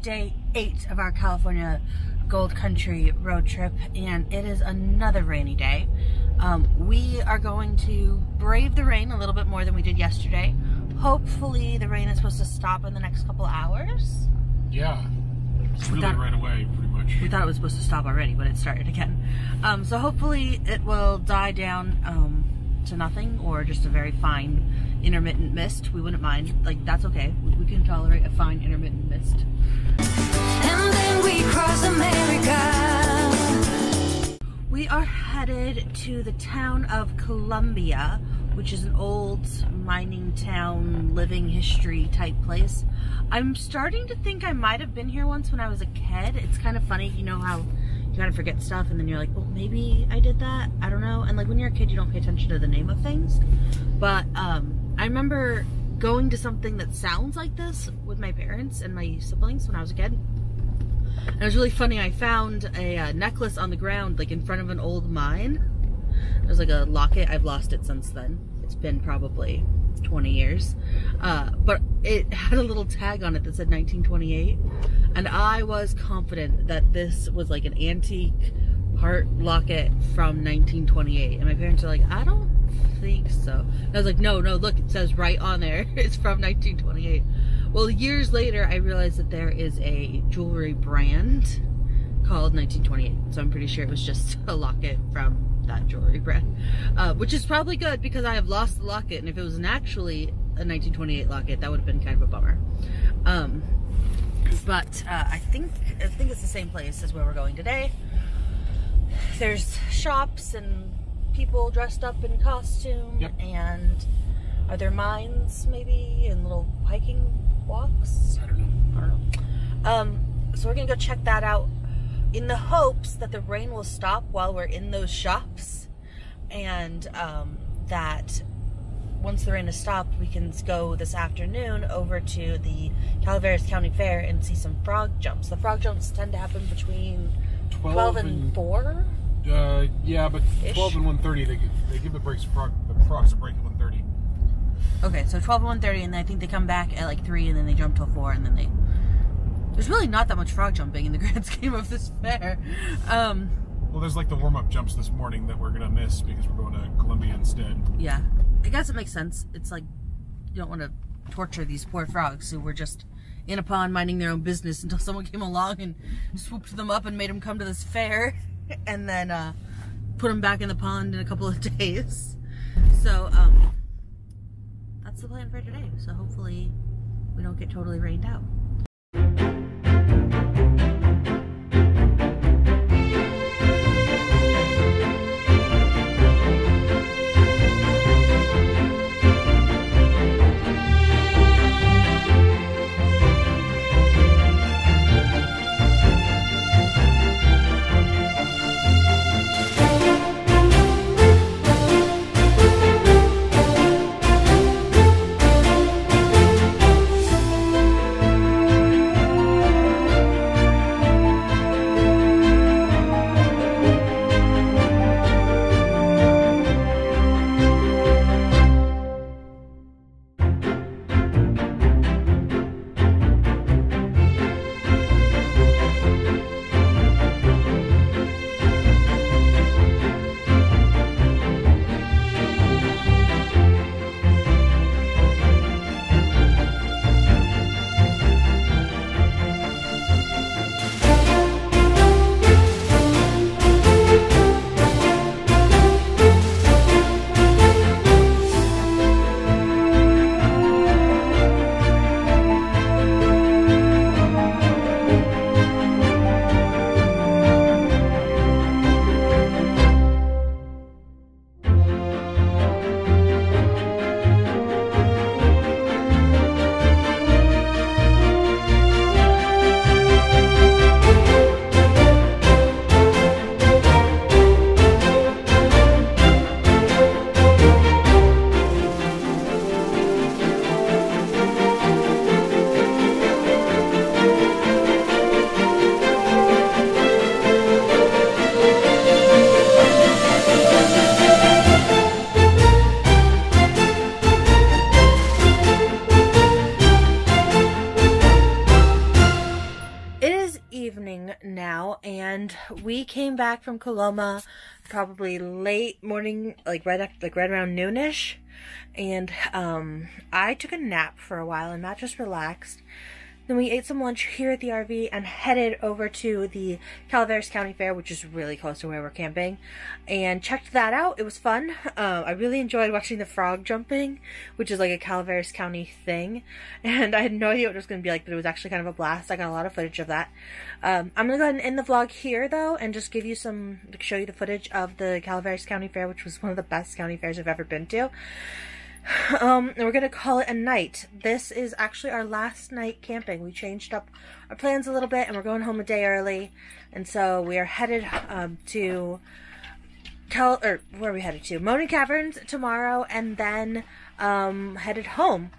day 8 of our California Gold Country road trip, and it is another rainy day. We are going to brave the rain a little bit more than we did yesterday. Hopefully the rain is supposed to stop in the next couple hours. Yeah, it's really right away, pretty much. We thought it was supposed to stop already, but it started again. So hopefully it will die down to nothing, or just a very fine intermittent mist. We wouldn't mind. Like, that's okay. We can tolerate a fine intermittent mist. And then we cross America. We are headed to the town of Coloma, which is an old mining town, living history type place. I'm starting to think I might have been here once when I was a kid. It's kind of funny, you know how you kind of forget stuff and then you're like, well, maybe I did that, I don't know. And like when you're a kid, you don't pay attention to the name of things. But I remember going to something that sounds like this with my parents and my siblings when I was a kid. And it was really funny. I found a necklace on the ground, like in front of an old mine. It was like a locket. I've lost it since then. It's been probably 20 years. But it had a little tag on it that said 1928. And I was confident that this was like an antique heart locket from 1928. And my parents are like, I don't think so. And I was like, no, look, it says right on there. It's from 1928. Well, years later, I realized that there is a jewelry brand called 1928. So I'm pretty sure it was just a locket from that jewelry brand. Which is probably good because I have lost the locket. And if it was actually a 1928 locket, that would have been kind of a bummer. But I think it's the same place as where we're going today. There's shops and people dressed up in costume. Yep. And are there mines maybe and little hiking walks? I don't know. So we're gonna go check that out in the hopes that the rain will stop while we're in those shops, and that once the rain has stopped, we can go this afternoon over to the Calaveras County Fair and see some frog jumps. The frog jumps tend to happen between 12 and 4. Yeah, but Ish. 12 and 1:30, they give the frogs a break at 1:30. Okay, so 12 and 1:30, and then I think they come back at like 3, and then they jump till 4, and then there's really not that much frog jumping in the grand scheme of this fair. Well, there's like the warm-up jumps this morning that we're gonna miss because we're going to Columbia instead. Yeah, I guess it makes sense. It's like, you don't want to torture these poor frogs who were just in a pond minding their own business until someone came along and swooped them up and made them come to this fair, and then put them back in the pond in a couple of days. So, that's the plan for today. So hopefully we don't get totally rained out. we came back from Coloma probably late morning, like right around noonish, and I took a nap for a while and Matt just relaxed. Then we ate some lunch here at the RV and headed over to the Calaveras County Fair, which is really close to where we're camping, and checked that out. It was fun. I really enjoyed watching the frog jumping, which is like a Calaveras County thing, and I had no idea what it was going to be like, but it was actually kind of a blast. I got a lot of footage of that. I'm going to go ahead and end the vlog here, though, and just give you show you the footage of the Calaveras County Fair, which was one of the best county fairs I've ever been to. And we're gonna call it a night. This is actually our last night camping. We changed up our plans a little bit and we're going home a day early, and so we are headed to where are we headed to? Moaning Caverns tomorrow, and then headed home.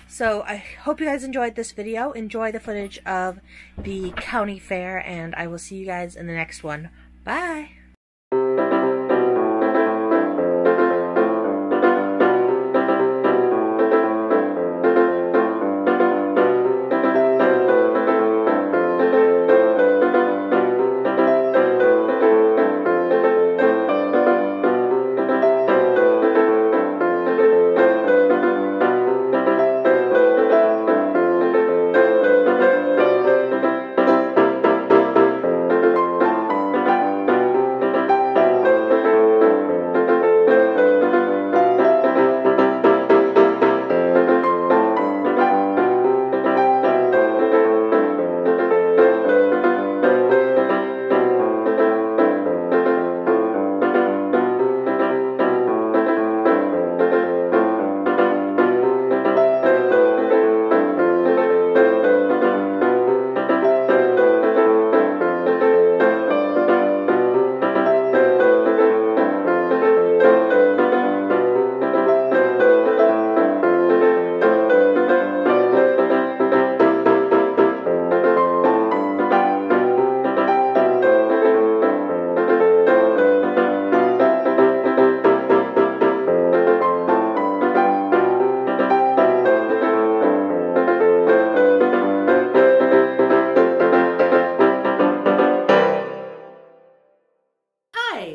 So I hope you guys enjoyed this video. Enjoy the footage of the county fair, and I will see you guys in the next one. Bye!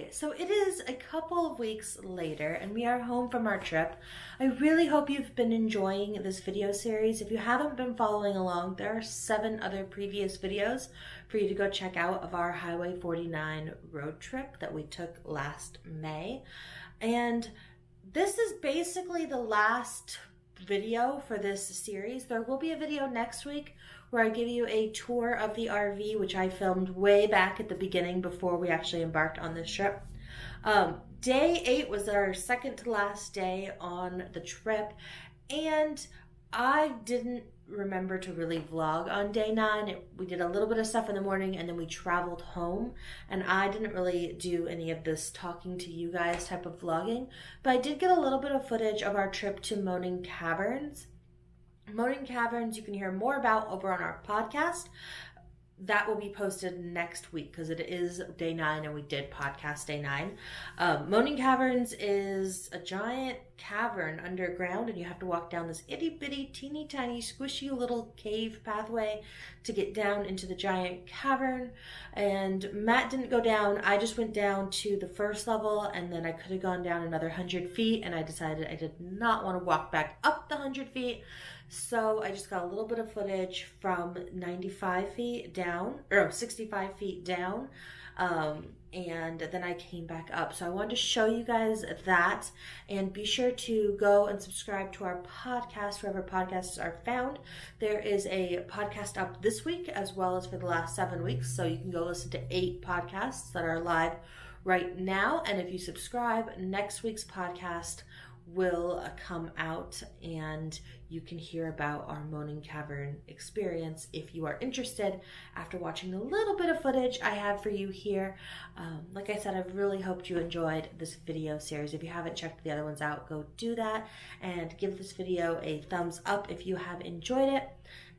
So it is a couple of weeks later and we are home from our trip. I really hope you've been enjoying this video series. If you haven't been following along, there are 7 other previous videos for you to go check out of our Highway 49 road trip that we took last May. And this is basically the last video for this series. There will be a video next week where I give you a tour of the RV, which I filmed way back at the beginning before we actually embarked on this trip. Day 8 was our second to last day on the trip, and I didn't remember to really vlog on day 9. We did a little bit of stuff in the morning and then we traveled home, and I didn't really do any of this talking to you guys type of vlogging, but I did get a little bit of footage of our trip to Moaning Caverns. Moaning Caverns you can hear more about over on our podcast. That will be posted next week because it is day 9 and we did podcast day 9. Moaning Caverns is a giant cavern underground, and you have to walk down this itty bitty teeny tiny squishy little cave pathway to get down into the giant cavern. And Matt didn't go down. I just went down to the first level, and then I could have gone down another 100 feet, and I decided I did not want to walk back up the 100 feet. So I just got a little bit of footage from 95 feet down, or 65 feet down, and then I came back up. So I wanted to show you guys that, and be sure to go and subscribe to our podcast wherever podcasts are found. There is a podcast up this week as well as for the last 7 weeks, so you can go listen to 8 podcasts that are live right now. And if you subscribe, next week's podcast will come out and you can hear about our Moaning Cavern experience if you are interested after watching the little bit of footage I have for you here. Like I said, I really hoped you enjoyed this video series. If you haven't checked the other ones out, go do that and give this video a thumbs up if you have enjoyed it.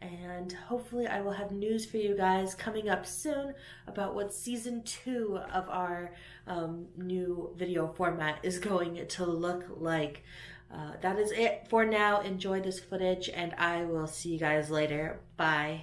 And hopefully I will have news for you guys coming up soon about what season 2 of our new video format is going to look like. That is it for now. Enjoy this footage and I will see you guys later. Bye.